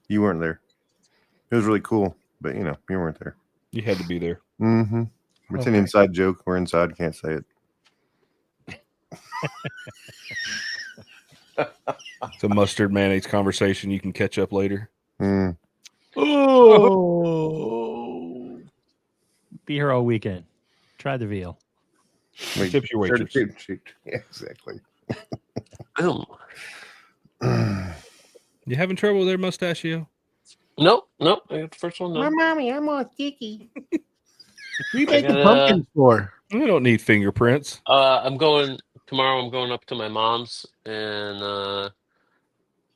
You weren't there. It was really cool, but you weren't there. You had to be there. Mm-hmm. It's an Okay. inside joke. We're inside. Can't say it. It's a mustard mayonnaise conversation. You can catch up later. Mm. Oh, Be here all weekend. Try the veal. Wait, Tips your start a waitress. tip sheet. Yeah, exactly. Boom. You having trouble there, Mustachio? Nope. I got the first one done. mommy, I'm all sticky. who you making gotta- pumpkins for? We don't need fingerprints. I'm going tomorrow. I'm going up to my mom's, and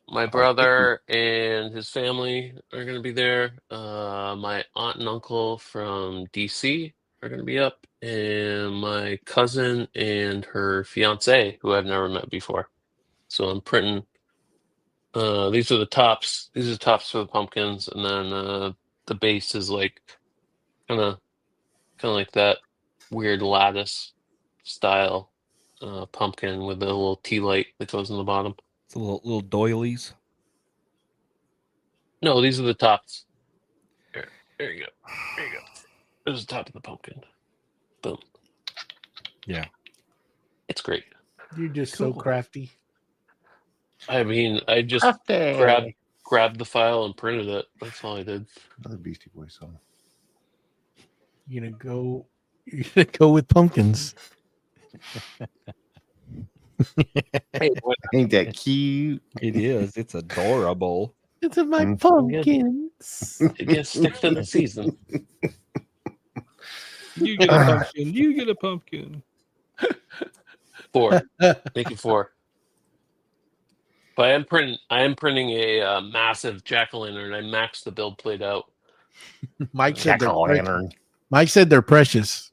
my brother and his family are going to be there. My aunt and uncle from DC are going to be up, and my cousin and her fiance, who I've never met before. So I'm printing. These are the tops. These are the tops for the pumpkins, and then the base is like kind of like that weird lattice style pumpkin with a little tea light that goes in the bottom. It's a little doilies. No, these are the tops. There you go. There's the top of the pumpkin. Boom. Yeah. It's great. You're just so Cool. crafty. I mean, I just Crafty. grabbed the file and printed it. That's all I did. Another Beastie Boys song. You're gonna go with pumpkins. Hey, what? Ain't that cute? It is. It's adorable. It's my Mm. pumpkins. It gets stick to the season. You get a pumpkin. You get a pumpkin. 4. Make it 4. But I am printing a massive jack-o'-lantern. I maxed the build plate out. Mike said they're precious. Jack-o'-lantern. Mike said they're precious.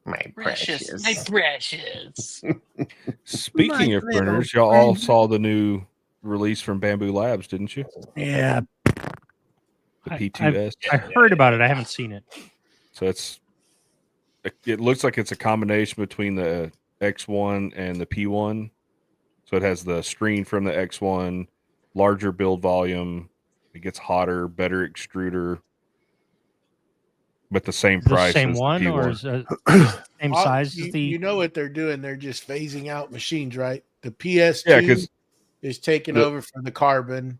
My precious. My precious. Speaking My of little printers, y'all all friend. saw the new release from Bamboo Labs, didn't you? Yeah. The P2S. I heard about it. I haven't seen it. So it looks like it's a combination between the X1 and the P1. So it has the screen from the X1, larger build volume. It gets hotter, better extruder, but the same Is it the price. same as one the or P1. is it same All- size you, as the? you know what they're doing? They're just phasing out machines, right? The PS2 Yeah, because is taking the- over for the Carbon.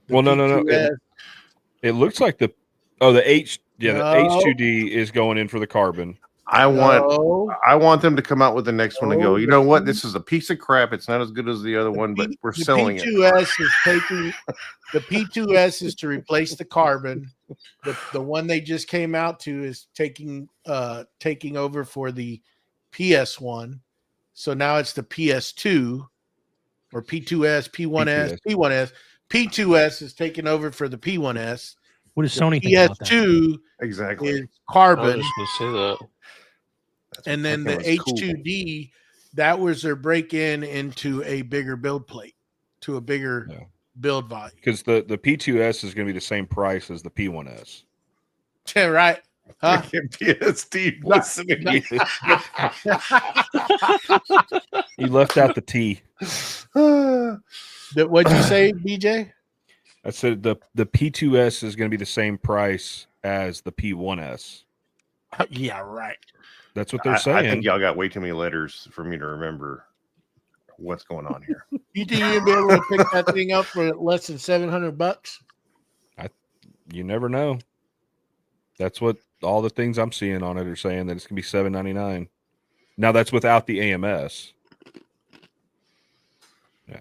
The well, no. P2S It looks like the H the No. H2D is going in for the Carbon. I want No. them to come out with the next one and go, No, you the know what? P- This is a piece of crap. It's not as good as the other one, but we're the selling it. P2S is taking the P2S is to replace the Carbon. The one they just came out to is taking over for the PS1. So now it's the PS2 or P2S, P1S, P1S. P2S is taking over for the P1S. What does The Sony think about that? PS2 Exactly. is I was Carbon. just going to say that. That's And what then the fucking was cool. H2D, that was their break in into a bigger build plate, to a bigger Yeah. build volume. Because the P2S is going to be the same price as the P1S. Yeah, right? Huh? PSD listening. You left out the T. What'd you say, BJ? I said the P2S is going to be the same price as the P1S. Yeah, right. That's what they're I saying. think y'all got way too many letters for me to remember what's going on here. You think you'll be able to pick that thing up for less than $700? You never know. That's what all the things I'm seeing on it are saying, that it's going to be $799. Now that's without the AMS. Yeah.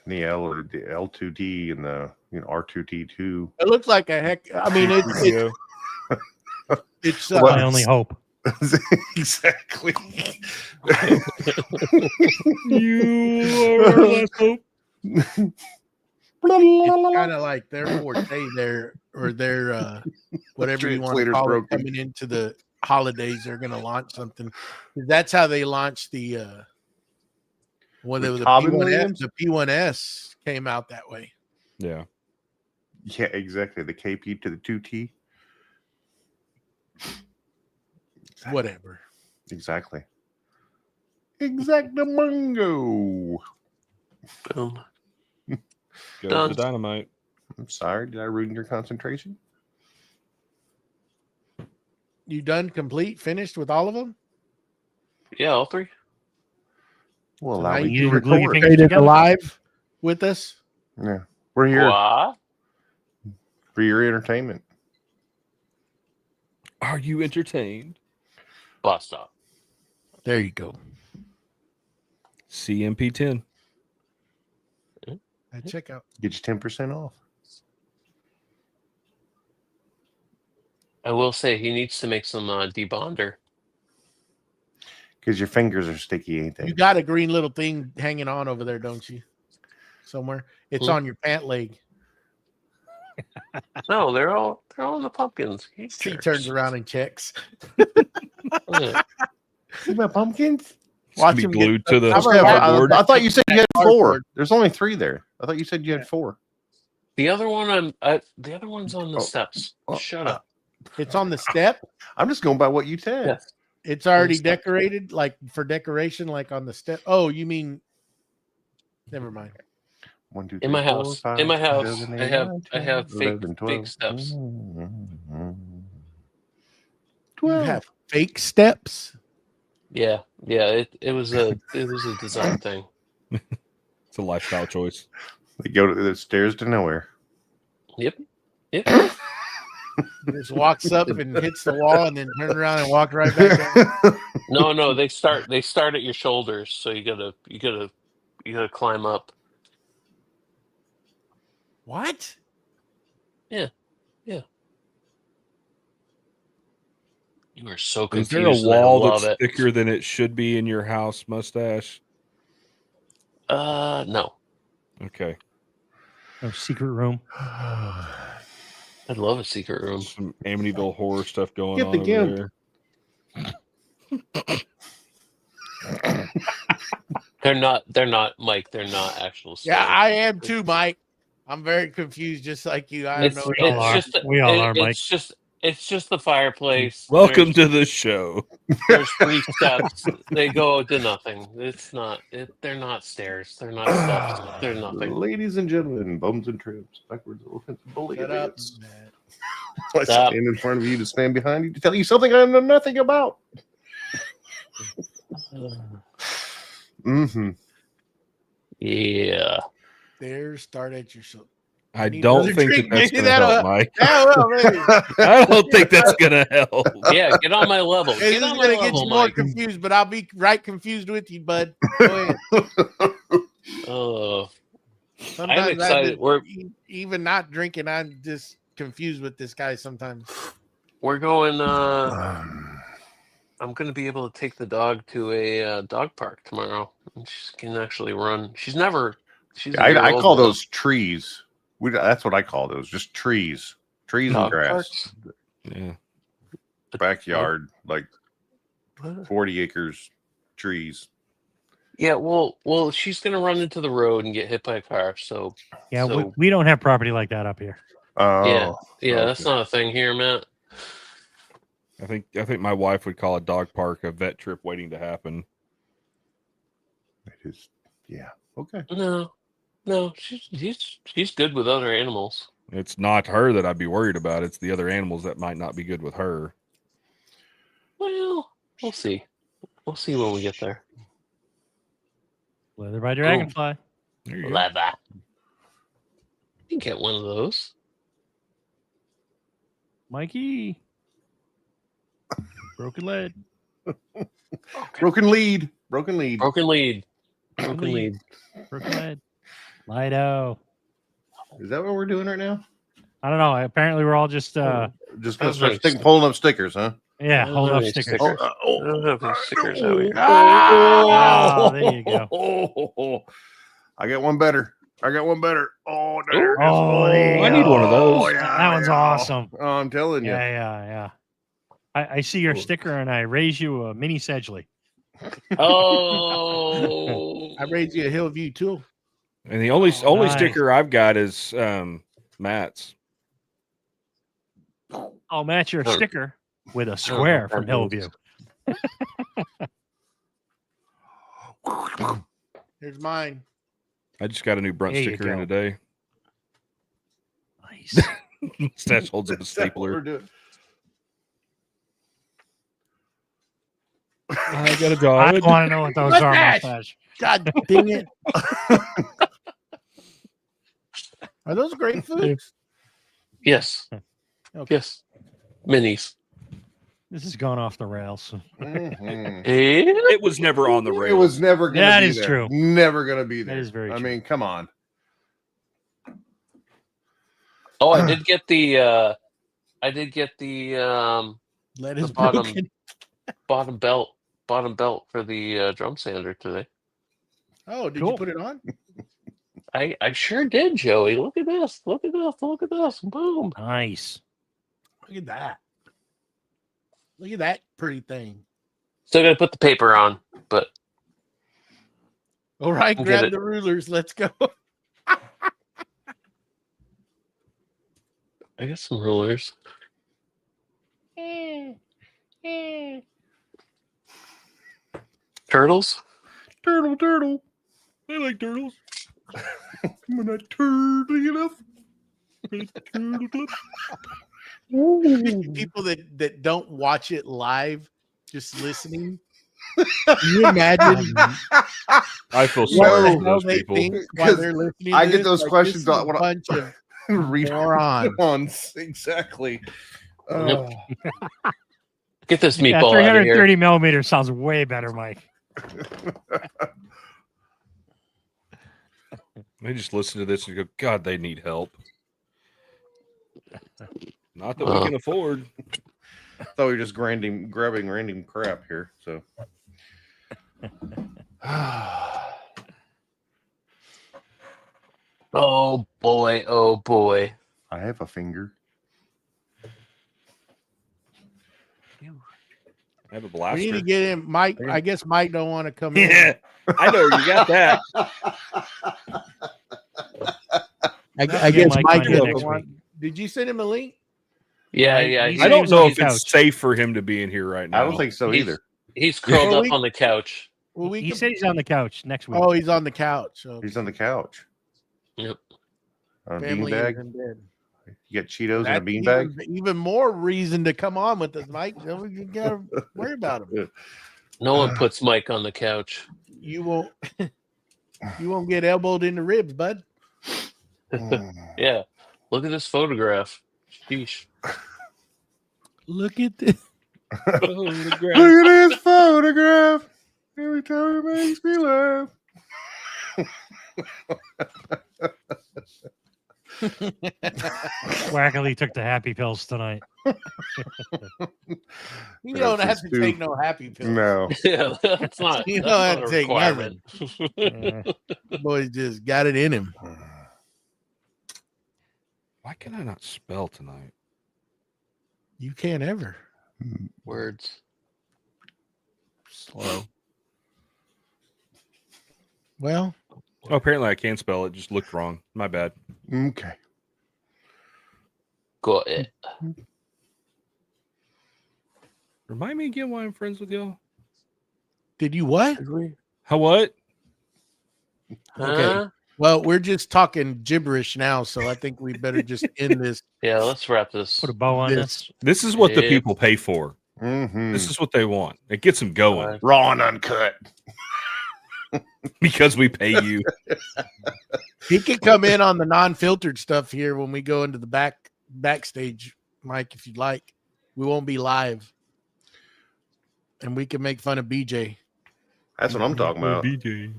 The L2D and the R2T2. It looks like a heck. I mean, it's Well, My only hope. Exactly. You are our last hope. it's kind of like their forte there, or their whatever you want to Translator's call it, broken. coming into the holidays. They're going to launch something. That's how they launched the when With the Tobin P1S. Williams? The P1S came out that way. Yeah. Yeah, exactly. The KP to the 2T. Whatever. Exactly. Exactamungo. Boom. Go Done. to the dynamite. I'm sorry. Did I ruin your concentration? You done? Complete? Finished with all of them? Yeah, all three. Well, So allow now me you to can glue your record. fingers Stayed in together. live with us. Yeah, we're here What? for your entertainment. Are you entertained? Bus stop. There you go. CMP10. At checkout. Get you 10% off. I will say he needs to make some debonder. Because your fingers are sticky, ain't they? You got a green little thing hanging on over there, don't you? Somewhere. It's Hmm. on your pant leg. No, they're all in the pumpkins. You He jerks. turns around and checks. Yeah. See my pumpkins? It's Watch gonna him be get- glued to the I'm Yeah, but cardboard. I thought you said you had Cardboard. 4. There's only 3 there. I thought you said you had 4. The other one, the other one's on the Oh. steps. Oh. Shut up. It's on the step. I'm just going by what you said. Yes. It's already step. decorated, like for decoration, like on the step. Oh, you mean? Never mind. 1, 2, 3, In my 4, house. 5, In my 6, house, 7, I 8, have 9, I 10, have fake 11, 12. fake steps. You 12. have fake steps. Yeah. It was a design thing. It's a lifestyle choice. They go to the stairs to nowhere. Yep. He just walks up and hits the wall, and then turns around and walks right back down. No, they start at your shoulders, so you gotta climb up. What? You are so Is confused. there a and I wall love that's it. thicker than it should be in your house, Mustache? No. Okay. No secret room. I'd love a secret room. Some Amityville horror stuff going Get on the over gimp. there. They're not, Mike. They're not actual stairs. Yeah, I am too, Mike. I'm very confused, just like you. I don't know. We all are. We all are, Mike. It's just the fireplace. Welcome to the show. There's 3 steps. They go to nothing. It's not. They're not stairs. They're not steps. They're nothing. Ladies and gentlemen, bums and trips, backwards elephants, and bully Shut up. idiots. I Stop. stand in front of you to stand behind you to tell you something I know nothing about. Mm-hmm. Yeah. There, start at your shoulder. I need don't another think drink. that's Maybe going to that'll- help, Mike. Yeah, well, maybe. I don't think that's going to help. Yeah. Get on my level. This Get is on my gonna get level, you more Mike. confused, but I'll be right confused with you, bud. Go ahead. Oh, Sometimes I excited. just- We're- even not drinking. I'm just confused with this guy sometimes. we're going. I'm going to be able to take the dog to a dog park tomorrow. And she can actually run. She's a I year old call now. those trees. That's what I call those. Just trees. Trees and Dog grass. parks? Yeah. Backyard, like What? 40 acres, trees. Yeah, well, she's gonna run into the road and get hit by a car. So Yeah, So- we don't have property like that up here. Oh, yeah, that's okay. not a thing here, Matt. I think my wife would call a dog park a vet trip waiting to happen. It is. Yeah. Okay. No, she's good with other animals. It's not her that I'd be worried about. It's the other animals that might not be good with her. Well, we'll see. We'll see when we get there. Leather by Dragonfly. There you go. Leather. You can get one of those. Mikey. Broken lead. Broken lead. Broken lead. Broken lead. Broken Broken lead. lead. Broken lead. Lido. Is that what we're doing right now? I don't know. Apparently we're all just Just gonna That's start nice. pulling up stickers, huh? yeah, Those hold are up nice stickers. stickers. Oh, I don't have any stickers out here. Oh, there you go. I got one better. Oh, there it is. Oh, there you I need go. one of those. That one's awesome. Oh, I'm telling you. Yeah. I see your sticker and I raise you a mini Sedgley. Oh, I raised you a Hillview too. And the only nice. sticker I've got is Matt's. I'll match your Oh. sticker with a square from Hillview. Here's mine. I just got a new brunt There you sticker in go. today. Nice. Stash holds up a Is that what we're stapler. doing? I got a I dog. want to know what those are, Mustache! mustache. God dang it! Are those grapefruits? Yes. Okay. Yes. Minis. This is going off the rails. Mhm. It was never on the It rails. was never going to That be is there. true. Never going to be there. is very I true. mean, come on. Oh, I did get the Lettuce the bottom broken. bottom belt for the drum sander today. Oh, did Cool. you put it on? I sure did, Joey. Look at this. Look at this. Look at this. Boom. Nice. Look at that. Look at that pretty thing. Still gotta put the paper on, but All right, Get grab it. the rulers. Let's go. I got some rulers. Turtles? Turtle. I like turtles. I'm not turtly enough. People that don't watch it live, just listening. Can you imagine I feel what sorry the for hell those they people. think while they're listening? I to get this? those Like, questions this is when a I- bunch of Read morons. exactly. Yep. Get this Yeah, meatball out of here. 330 millimeters sounds way better, Mike. They just listen to this and go, God, they need help. Not that we Uh. can afford. I thought we were just grabbing random crap here. So. Oh boy, oh boy. I have a finger. I have a We need blaster. to get him, Mike. I guess Mike don't want to come in. Yeah, I know you got that. I Yeah, guess Mike Mike find it doesn't next want. Did you send him a link? Yeah, Yeah, yeah. he He's, I said don't was know on if the it's couch. safe for him to be in here right now. I don't think so He's- either. he's curled Well, up on the couch. Well, we He can. said he's on the couch next week. Oh, he's on the couch. So He's on the couch. Yep. On a family is beanbag. in bed. You got Cheetos That's and a beanbag. even more reason to come on with us, Mike. You gotta worry about him. No one puts Mike on the couch. You won't. You won't get elbowed in the ribs, bud. Yeah. Look at this photograph. Sheesh. Look at this. Look at this photograph. Every time it makes me laugh. Wackily took the happy pills tonight. You don't have to Stoof. take no happy pills. No. Yeah, that's not, You that's don't have not to a take requirement. Yeah. Boy just got it in him. Why can I not spell tonight? You can't ever. Words. Slow. Well, Oh, apparently I can spell it. Just looked wrong. My bad. Okay. Got it. Remind me again why I'm friends with y'all. did you what? How what? Huh? Well, we're just talking gibberish now, so I think we better just end this. Yeah, let's wrap this. Put a bow on This- this. This is what the Yeah. people pay for. Mm-hmm. This is what they want. It gets them going Raw and uncut. because we pay you. He can come in on the non-filtered stuff here when we go into the backstage, Mike, if you'd like. We won't be live. And we can make fun of BJ. That's what I'm talking about. BJ.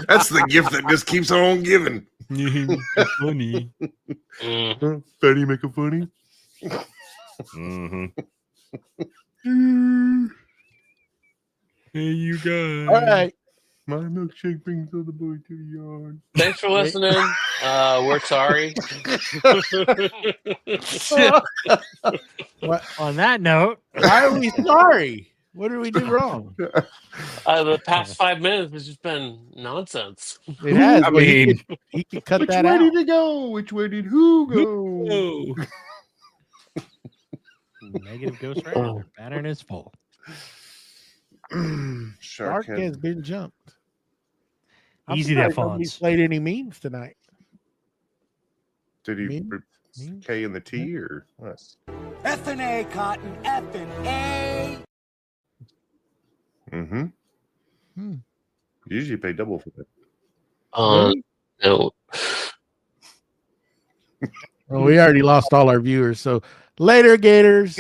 That's the gift that just keeps on giving. Funny. Mm. Funny, make it funny. Mm-hmm. Hey, you guys. All right. My milkshake brings all the boys to the yard. Thanks for listening. We're sorry. On that note, Why are we sorry? What did we do wrong? The past 5 minutes has just been nonsense. It has. I Well, mean, he could cut Which that way out. did it go? Which way did who go? oh. negative ghost right. Their pattern is full. Shark has been jumped. I'm Easy there, surprised nobody Fonz. played any memes tonight. Did he? Memes? K and the T or what? F and A, Cotton. F and A. Mm-hmm. Hmm. Usually pay double for that. No. Well, we already lost all our viewers. So later, Gators.